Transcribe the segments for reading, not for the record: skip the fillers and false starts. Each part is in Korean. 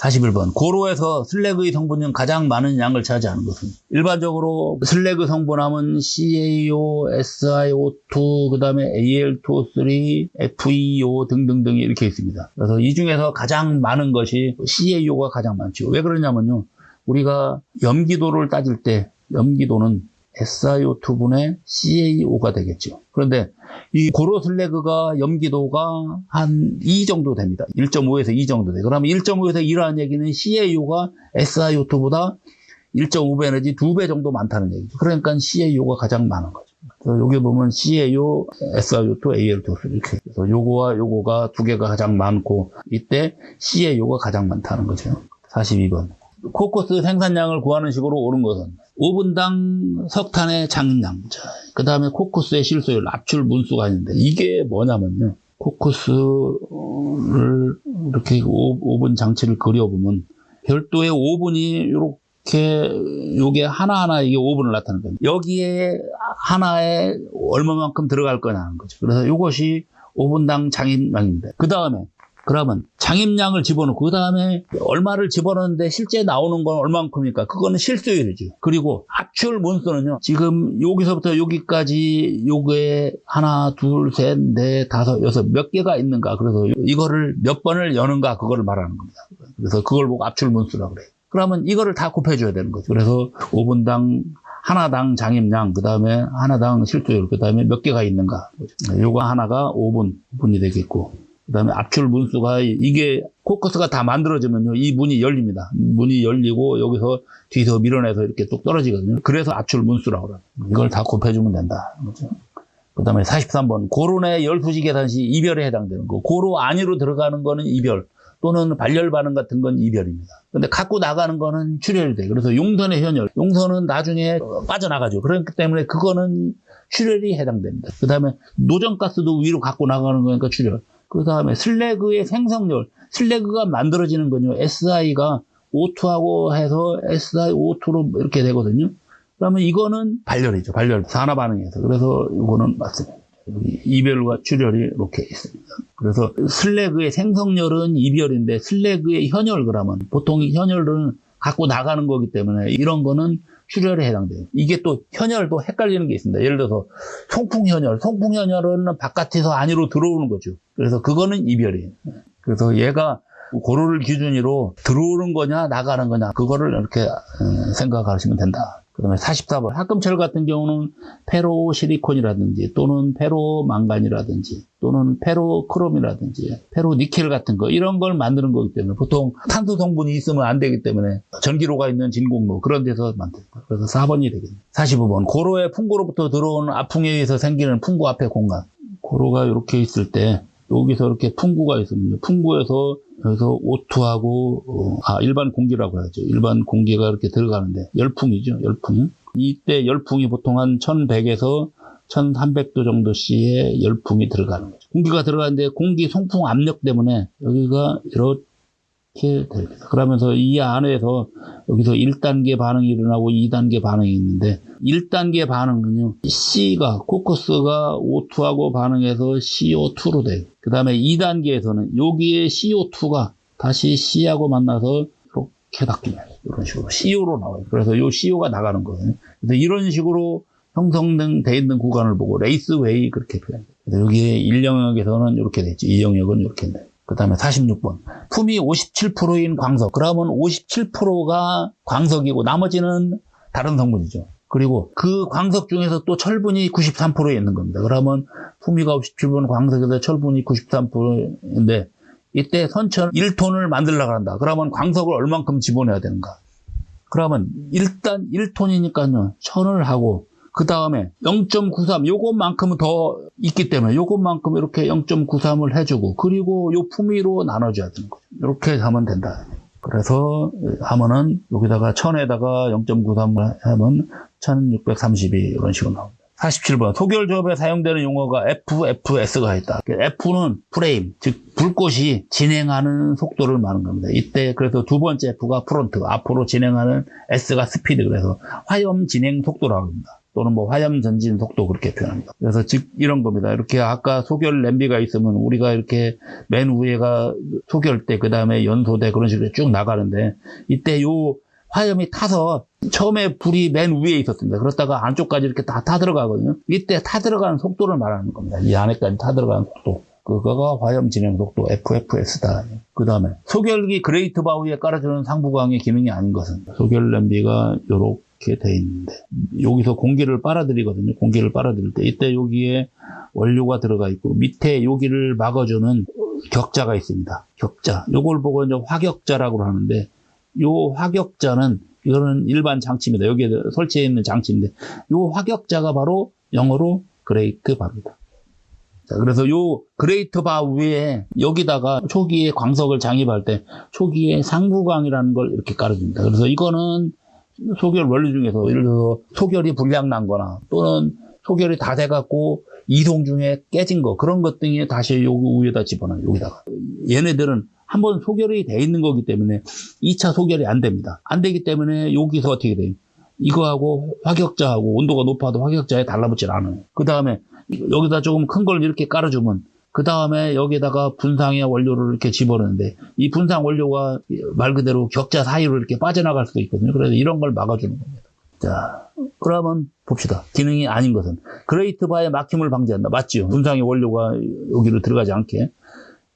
41번. 고로에서 슬래그의 성분 중 가장 많은 양을 차지하는 것은? 일반적으로 슬래그 성분하면 CaO, SiO2, 그 다음에 Al2O3, FeO 등등등이 이렇게 있습니다. 그래서 이 중에서 가장 많은 것이 CaO가 가장 많죠. 왜 그러냐면요. 우리가 염기도를 따질 때 염기도는 SiO2분의 CaO가 되겠죠. 그런데 이 고로 슬래그가 염기도가 한 2 정도 됩니다. 1.5에서 2 정도 돼요. 그러면 1.5에서 2라는 얘기는 CaO가 SiO2보다 1.5배 내지 2배 정도 많다는 얘기죠. 그러니까 CaO가 가장 많은 거죠. 그래서 여기 보면 CaO, SiO2, Al2O3 이렇게. 그래서 요거와 요거가 두 개가 가장 많고 이때 CaO가 가장 많다는 거죠. 42번. 코코스 생산량을 구하는 식으로 옳은 것은? 5분당 석탄의 장량, 그 다음에 코코스의 실소율, 압출 문수가 있는데 이게 뭐냐면요. 코코스를 이렇게 오븐 장치를 그려보면 별도의 오븐이 이렇게 요게 하나하나 이게 오븐을 나타내는 겁니다. 여기에 하나에 얼마만큼 들어갈 거냐는 거죠. 그래서 이것이 5분당 장입량입니다. 그 다음에 그러면 장입량을 집어넣고 그 다음에 얼마를 집어넣는데 실제 나오는 건 얼마만큼입니까? 그거는 실수율이죠. 그리고 압출 문수는요. 지금 여기서부터 여기까지 요게 하나, 둘, 셋, 넷, 다섯, 여섯 몇 개가 있는가. 그래서 이거를 몇 번을 여는가 그거를 말하는 겁니다. 그래서 그걸 보고 압출 문수라고 그래요. 그러면 이거를 다 곱해줘야 되는 거죠. 그래서 5분당 하나당 장입량, 그 다음에 하나당 실수율, 그 다음에 몇 개가 있는가. 요거 하나가 5분이 되겠고. 그 다음에 압출 문수가 이게 코커스가 다 만들어지면요 이 문이 열립니다. 문이 열리고 여기서 뒤에서 밀어내서 이렇게 뚝 떨어지거든요. 그래서 압출 문수라고 그래요. 이걸 다 곱해주면 된다. 그렇죠? 그 다음에 43번 고로 내 열수지 계산 시 이별에 해당되는 거. 고로 안으로 들어가는 거는 이별 또는 발열 반응 같은 건 이별입니다. 근데 갖고 나가는 거는 출혈이 돼요. 그래서 용선의 현열, 용선은 나중에 빠져나가죠. 그렇기 때문에 그거는 출혈이 해당됩니다. 그 다음에 노전가스도 위로 갖고 나가는 거니까 출혈. 그 다음에 슬래그의 생성열, 슬래그가 만들어지는 건요, SI가 O2하고 해서 SiO2로 이렇게 되거든요. 그러면 이거는 발열이죠. 발열, 산화 반응에서. 그래서 이거는 맞습니다. 이별과 출혈이 이렇게 있습니다. 그래서 슬래그의 생성열은 이별인데 슬래그의 현열 그러면 보통 현열은 갖고 나가는 거기 때문에 이런 거는 출혈에 해당돼요. 이게 또 현열도 헷갈리는 게 있습니다. 예를 들어서 송풍현열, 송풍현열은 바깥에서 안으로 들어오는 거죠. 그래서 그거는 이별이에요. 그래서 얘가 고로를 기준으로 들어오는 거냐 나가는 거냐 그거를 이렇게 생각하시면 된다. 그 다음에 44번 합금철 같은 경우는 페로실리콘이라든지 또는 페로망간이라든지 또는 페로크롬이라든지 페로니켈 같은 거 이런 걸 만드는 거기 때문에 보통 탄소 성분이 있으면 안 되기 때문에 전기로가 있는 진공로 그런 데서 만듭니다. 그래서 4번이 되겠네요. 45번 고로의 풍고로부터 들어오는 압풍에 의해서 생기는 풍고 앞의 공간. 고로가 이렇게 있을 때 여기서 이렇게 풍구가 있습니다. 풍구에서 여기서 O2하고 일반 공기라고 하죠. 일반 공기가 이렇게 들어가는데 열풍이죠. 열풍. 이때 열풍이 보통 한 1100에서 1300도 정도 C의 열풍이 들어가는 거죠. 공기가 들어가는데 공기 송풍 압력 때문에 여기가 이렇게 됩니다. 그러면서 이 안에서 여기서 1단계 반응이 일어나고 2단계 반응이 있는데 1단계 반응은요. C가 코커스가 O2하고 반응해서 CO2로 돼요. 그 다음에 2단계에서는 여기에 CO2가 다시 C하고 만나서 이렇게 바뀝니다. 이런 식으로 CO로 나와요. 그래서 이 CO가 나가는 거예요. 그래서 이런 식으로 형성돼 있는 구간을 보고 레이스웨이 그렇게 표현해요. 그래서 여기에 1영역에서는 이렇게 됐죠. 2영역은 이렇게 돼요. 그 다음에 46번. 품이 57%인 광석. 그러면 57%가 광석이고 나머지는 다른 성분이죠. 그리고 그 광석 중에서 또 철분이 93%에 있는 겁니다. 그러면 품위가 57% 광석에서 철분이 93%인데 이때 선천 1톤을 만들려고 한다. 그러면 광석을 얼만큼 집어넣어야 되는가? 그러면 일단 1톤이니까요. 천을 하고 그 다음에 0.93 요것만큼은 더 있기 때문에 요것만큼 이렇게 0.93을 해주고 그리고 요 품위로 나눠줘야 되는 거죠. 이렇게 하면 된다. 그래서 하면은 여기다가 1000에다가 0.93을 하면 1632 이런 식으로 나옵니다. 47번 소결 조합에 사용되는 용어가 FFS가 있다. F는 프레임, 즉 불꽃이 진행하는 속도를 말하는 겁니다. 이때 그래서 두 번째 F가 프론트, 앞으로 진행하는 S가 스피드, 그래서 화염 진행 속도라고 합니다. 또는 뭐 화염 전진 속도 그렇게 표현합니다. 그래서 즉 이런 겁니다. 이렇게 아까 소결 냄비가 있으면 우리가 이렇게 맨 위에가 소결대, 그 다음에 연소대 그런 식으로 쭉 나가는데, 이때 요 화염이 타서 처음에 불이 맨 위에 있었습니다. 그렇다가 안쪽까지 이렇게 다 타들어가거든요. 이때 타들어가는 속도를 말하는 겁니다. 이 안에까지 타들어가는 속도. 그거가 화염 진행 속도 FFS다. 그 다음에 소결기 그레이트 바위에 깔아주는 상부광의 기능이 아닌 것은, 소결 냄비가 요렇게 돼 있는데 여기서 공기를 빨아들이거든요. 공기를 빨아들일 때 이때 여기에 원료가 들어가 있고 밑에 여기를 막아주는 격자가 있습니다. 격자. 요걸 보고 이제 화격자라고 하는데, 요 화격자는 이거는 일반 장치입니다. 여기에 설치해 있는 장치인데 요 화격자가 바로 영어로 그레이트 바입니다. 자, 그래서 요 그레이트 바 위에 여기다가 초기에 광석을 장입할 때 초기에 상부광이라는 걸 이렇게 깔아줍니다. 그래서 이거는 소결 원료 중에서 예를 들어서 소결이 불량 난 거나 또는 소결이 다 돼갖고 이동 중에 깨진 거, 그런 것 등에 다시 요 위에다 집어넣어요. 여기다가. 얘네들은 한번 소결이 돼 있는 거기 때문에 2차 소결이 안 됩니다. 안 되기 때문에 여기서 어떻게 돼요? 이거하고 화격자하고 온도가 높아도 화격자에 달라붙질 않아요. 그 다음에 여기다 조금 큰 걸 이렇게 깔아주면 그 다음에 여기다가 분상의 원료를 이렇게 집어넣는데 이 분상 원료가 말 그대로 격자 사이로 이렇게 빠져나갈 수도 있거든요. 그래서 이런 걸 막아주는 겁니다. 자, 그러면 봅시다. 기능이 아닌 것은 그레이트 바의 막힘을 방지한다. 맞지요? 분상의 원료가 여기로 들어가지 않게.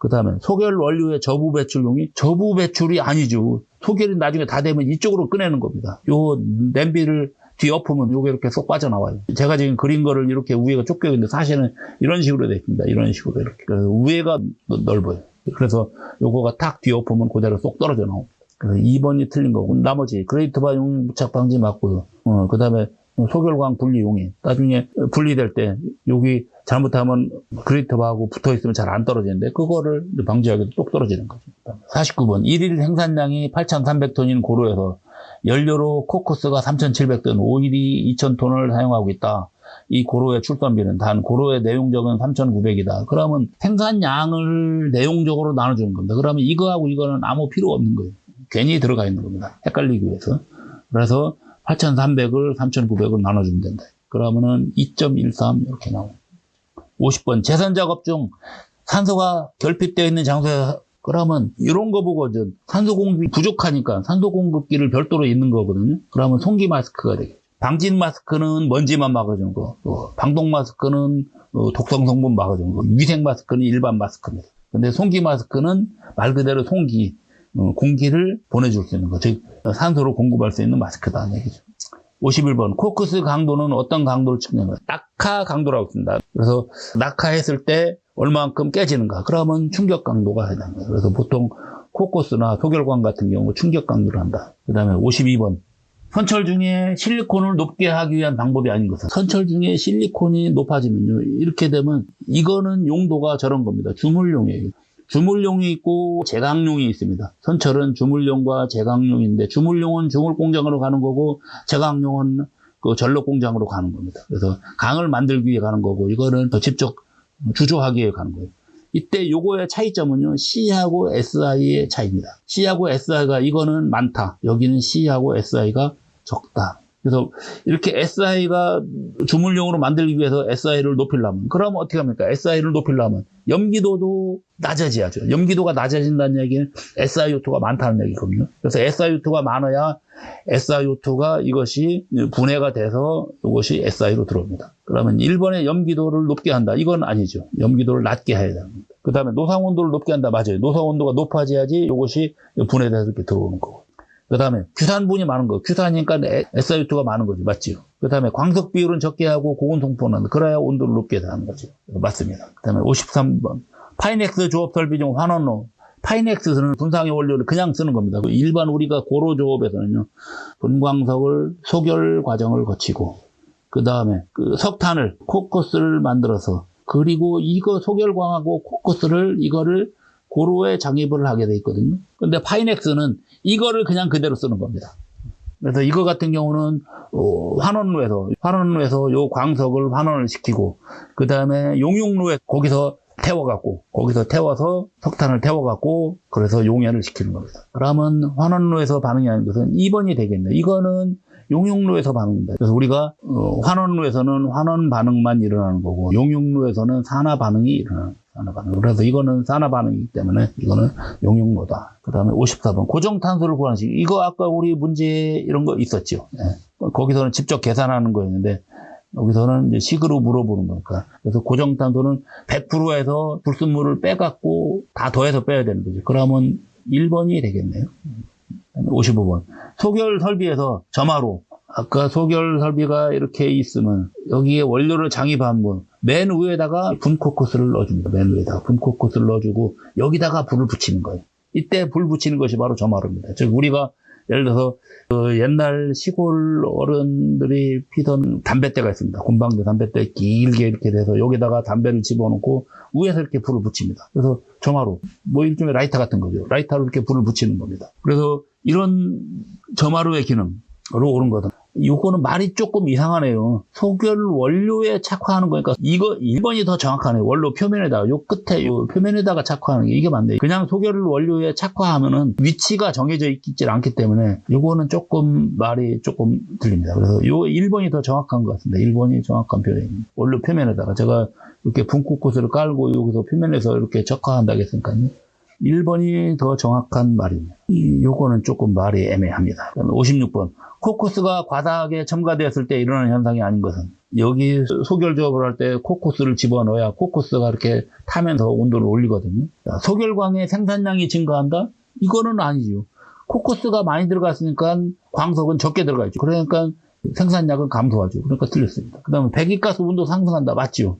그 다음에 소결 원료의 저부 배출용이, 저부 배출이 아니죠. 소결이 나중에 다 되면 이쪽으로 꺼내는 겁니다. 요 냄비를 뒤엎으면 요게 이렇게 쏙 빠져나와요. 제가 지금 그린 거를 이렇게 위에가 좁게 있는데 사실은 이런 식으로 되어 있습니다. 이런 식으로 이렇게. 그래서 위에가 넓어요. 그래서 요거가 탁 뒤엎으면 그대로 쏙 떨어져 나옵니다. 그래서 2번이 틀린 거고, 나머지 그레이트 바 용 부착 방지 맞고요. 그 다음에 소결광 분리용이 나중에 분리될 때 여기 잘못하면 그레이트 바하고 붙어 있으면 잘 안 떨어지는데 그거를 방지하기 위해서 똑 떨어지는 거죠. 49번 1일 생산량이 8,300톤인 고로에서 연료로 코크스가 3,700톤, 오일이 2,000톤을 사용하고 있다. 이 고로의 출선비는 단 고로의 내용적은 3,900이다. 그러면 생산량을 내용적으로 나눠주는 겁니다. 그러면 이거하고 이거는 아무 필요 없는 거예요. 괜히 들어가 있는 겁니다. 헷갈리기 위해서. 그래서 8,300을 3,900을 나눠주면 된다. 그러면은 2.13 이렇게 나옵니다. 50번 재선 작업 중 산소가 결핍되어 있는 장소에, 그러면 이런 거 보고 산소 공급이 부족하니까 산소 공급기를 별도로 있는 거거든요. 그러면 송기 마스크가 되겠죠. 방진 마스크는 먼지만 막아주는 거, 방독 마스크는 독성 성분 막아주는 거, 위생 마스크는 일반 마스크입니다. 근데 송기 마스크는 말 그대로 송기, 공기를 보내줄 수 있는 거, 즉 산소를 공급할 수 있는 마스크다 얘기죠. 51번 코크스 강도는 어떤 강도를 측정해요? 낙하 강도라고 했습니다. 그래서 낙하했을 때 얼마만큼 깨지는가? 그러면 충격 강도가 해당합니다. 그래서 보통 코크스나 소결광 같은 경우 충격 강도를 한다. 그 다음에 52번 선철 중에 실리콘을 높게 하기 위한 방법이 아닌 것은, 선철 중에 실리콘이 높아지면요, 이렇게 되면 이거는 용도가 저런 겁니다. 주물용이에요. 주물용이 있고 제강용이 있습니다. 선철은 주물용과 제강용인데 주물용은 주물 공장으로 가는 거고 제강용은 그 전력 공장으로 가는 겁니다. 그래서 강을 만들기 위해 가는 거고 이거는 더 직접 주조하기 위해 가는 거예요. 이때 요거의 차이점은요, C하고 SI의 차이입니다. C하고 SI가 이거는 많다. 여기는 C하고 SI가 적다. 그래서 이렇게 SI가 주물용으로 만들기 위해서 SI를 높이려면, 그러면 어떻게 합니까? SI를 높이려면 염기도도 낮아져야죠. 염기도가 낮아진다는 얘기는 SiO2가 많다는 얘기거든요. 그래서 SiO2가 많아야 SiO2가 이것이 분해가 돼서 이것이 SI로 들어옵니다. 그러면 1번에 염기도를 높게 한다. 이건 아니죠. 염기도를 낮게 해야 됩니다. 그 다음에 노상 온도를 높게 한다. 맞아요. 노상 온도가 높아져야지 이것이 분해돼서 이렇게 들어오는 거고. 그 다음에 규산분이 많은 거. 규산이니까 SiO2가 많은 거죠. 맞지요? 그 다음에 광석 비율은 적게 하고 고온 통포는, 그래야 온도를 높게 하는 거죠. 맞습니다. 그 다음에 53번. 파이넥스 조업 설비 중 환원로. 파이넥스는 분상의 원료를 그냥 쓰는 겁니다. 일반 우리가 고로 조업에서는요, 분광석을 소결 과정을 거치고, 그 다음에 그 석탄을, 코크스를 만들어서, 그리고 이거 소결광하고 코크스를, 이거를 고로에 장입을 하게 돼 있거든요. 근데 파이넥스는 이거를 그냥 그대로 쓰는 겁니다. 그래서 이거 같은 경우는 환원로에서 요 광석을 환원을 시키고, 그 다음에 용융로에 거기서 태워서 석탄을 태워갖고 그래서 용해를 시키는 겁니다. 그러면 환원로에서 반응이 하는 것은 2번이 되겠네요. 이거는 용융로에서 반응입니다. 그래서 우리가 환원로에서는 환원 반응만 일어나는 거고 용융로에서는 산화 반응이 일어나는 거예요. 산화 반응. 그래서 이거는 산화 반응이기 때문에 이거는 용융로다. 그 다음에 54번 고정탄소를 구하는 식. 이거 아까 우리 문제 이런 거 있었죠. 예. 거기서는 직접 계산하는 거였는데 여기서는 이제 식으로 물어보는 거니까. 그래서 고정탄소는 100%에서 불순물을 빼갖고 다 더해서 빼야 되는 거죠. 그러면 1번이 되겠네요. 55번. 소결 설비에서 점화로. 아까 소결 설비가 이렇게 있으면 여기에 원료를 장입하면 맨 위에다가 분코크스를 넣어줍니다. 맨 위에다가 분코크스를 넣어주고 여기다가 불을 붙이는 거예요. 이때 불 붙이는 것이 바로 점화로입니다. 즉 우리가 예를 들어서 옛날 시골 어른들이 피던 담뱃대가 있습니다. 곰방대 담뱃대 길게 이렇게 돼서 여기다가 담배를 집어넣고 위에서 이렇게 불을 붙입니다. 그래서 점화로 뭐 일종의 라이터 같은 거죠. 라이터로 이렇게 불을 붙이는 겁니다. 그래서 이런 점화로의 기능으로 오른 거다. 이거는 말이 조금 이상하네요. 소결 원료에 착화하는 거니까 이거 1번이 더 정확하네요. 원료 표면에다가 요 끝에 요 표면에다가 착화하는 게 이게 맞네요. 그냥 소결 원료에 착화하면은 위치가 정해져 있지 않기 때문에 이거는 조금 말이 조금 들립니다. 그래서 요 1번이 더 정확한 것 같습니다. 1번이 정확한 표현입니다. 원료 표면에다가 제가 이렇게 분코크스를 깔고 여기서 표면에서 이렇게 적화한다고 했으니까요. 1번이 더 정확한 말입니다. 요거는 조금 말이 애매합니다. 56번. 코크스가 과다하게 첨가되었을 때 일어나는 현상이 아닌 것은 여기 소결 조합을 할 때 코크스를 집어넣어야 코크스가 이렇게 타면서 온도를 올리거든요. 소결광의 생산량이 증가한다? 이거는 아니죠. 코크스가 많이 들어갔으니까 광석은 적게 들어가죠. 그러니까 생산량은 감소하죠. 그러니까 틀렸습니다. 그 다음에 배기가스 온도 상승한다. 맞죠.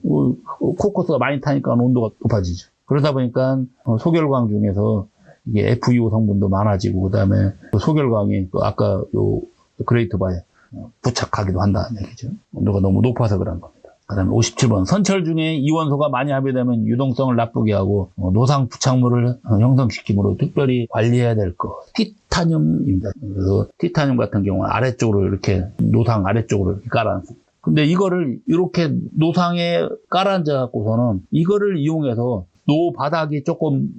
코크스가 많이 타니까 온도가 높아지죠. 그러다 보니까 소결광 중에서 이게 FeO 성분도 많아지고 그다음에 소결광이 아까 요 그레이트 바에 부착하기도 한다는 얘기죠. 온도가 너무 높아서 그런 겁니다. 그다음에 57번. 선철 중에 이원소가 많이 합의되면 유동성을 나쁘게 하고 노상 부착물을 형성시키므로 특별히 관리해야 될 것. 티타늄입니다. 그래서 티타늄 같은 경우는 아래쪽으로 이렇게 노상 아래쪽으로 이렇게 깔아놨습니다. 근데 이거를 이렇게 노상에 깔아앉아갖고서는 이거를 이용해서 노 바닥이 조금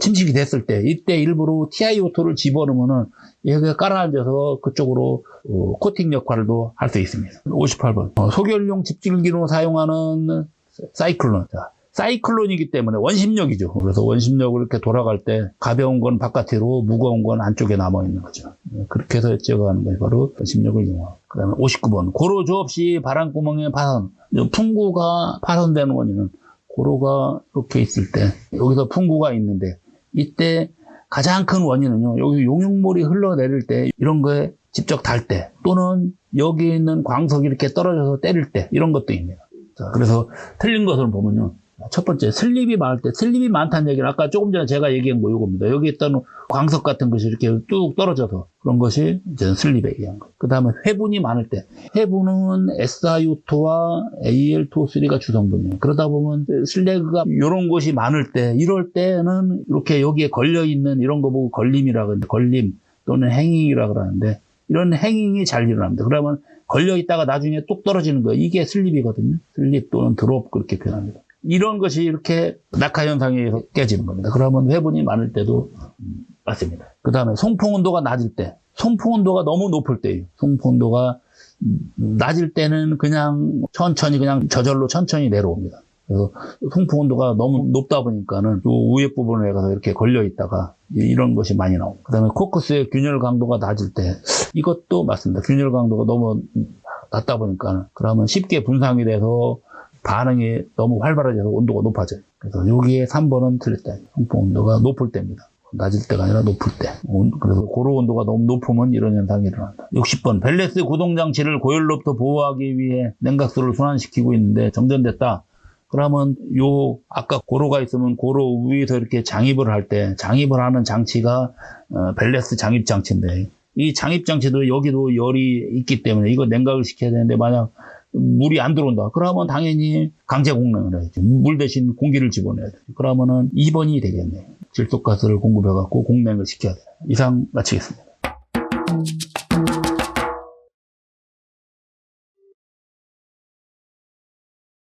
침식이 됐을 때 이때 일부러 TiO2를 집어넣으면은 여기가 깔아앉아서 그쪽으로 코팅 역할도 할 수 있습니다. 58번. 소결용 집질기로 사용하는 사이클론. 자, 사이클론이기 때문에 원심력이죠. 그래서 원심력을 이렇게 돌아갈 때 가벼운 건 바깥으로 무거운 건 안쪽에 남아있는 거죠. 그렇게 해서 제거하는 게 바로 원심력을 이용하고. 그 다음에 59번. 고로 조업 시 바람구멍의 파손. 풍구가 파손되는 원인은 고로가 이렇게 있을 때 여기서 풍구가 있는데 이때 가장 큰 원인은요. 여기 용융물이 흘러내릴 때 이런 거에 직접 달 때 또는 여기 있는 광석이 이렇게 떨어져서 때릴 때 이런 것도 있습니다. 자, 그래서 틀린 것을 보면요. 첫 번째, 슬립이 많을 때, 슬립이 많다는 얘기는 아까 조금 전에 제가 얘기한 거 이겁니다. 여기 있던 광석 같은 것이 이렇게 뚝 떨어져서 그런 것이 이제 슬립에 의한 거. 그 다음에 회분이 많을 때, 회분은 SiO2와 Al2O3가 주성분이에요. 그러다 보면 슬래그가 이런 것이 많을 때, 이럴 때는 이렇게 여기에 걸려있는 이런 거 보고 걸림이라고 하는데, 걸림 또는 행잉이라고 그러는데, 이런 행잉이 잘 일어납니다. 그러면 걸려있다가 나중에 뚝 떨어지는 거예요. 이게 슬립이거든요. 슬립 또는 드롭 그렇게 표현합니다. 이런 것이 이렇게 낙하 현상에 의해서 깨지는 겁니다. 그러면 회분이 많을 때도 맞습니다. 그 다음에 송풍 온도가 낮을 때, 송풍 온도가 너무 높을 때예요. 송풍 온도가 낮을 때는 그냥 천천히 그냥 저절로 천천히 내려옵니다. 그래서 송풍 온도가 너무 높다 보니까는 요 위에 부분에 가서 이렇게 걸려 있다가 이런 것이 많이 나옵니다. 그 다음에 코크스의 균열 강도가 낮을 때 이것도 맞습니다. 균열 강도가 너무 낮다 보니까 그러면 쉽게 분산이 돼서 반응이 너무 활발해져서 온도가 높아져요. 그래서 여기에 3번은 틀렸다. 송풍 온도가 높을 때입니다. 낮을 때가 아니라 높을 때. 그래서 고로 온도가 너무 높으면 이런 현상이 일어난다. 60번. 벨레스 구동장치를 고열로부터 보호하기 위해 냉각수를 순환시키고 있는데 정전됐다. 그러면 아까 고로가 있으면 고로 위에서 이렇게 장입을 할 때 장입을 하는 장치가 벨레스 장입 장치인데 이 장입 장치도 여기도 열이 있기 때문에 이거 냉각을 시켜야 되는데 만약 물이 안 들어온다. 그러면 당연히 강제 공냉을 해야죠. 물 대신 공기를 집어넣어야 돼요. 그러면은 2번이 되겠네요. 질소가스를 공급해갖고 공냉을 시켜야 돼요. 이상 마치겠습니다.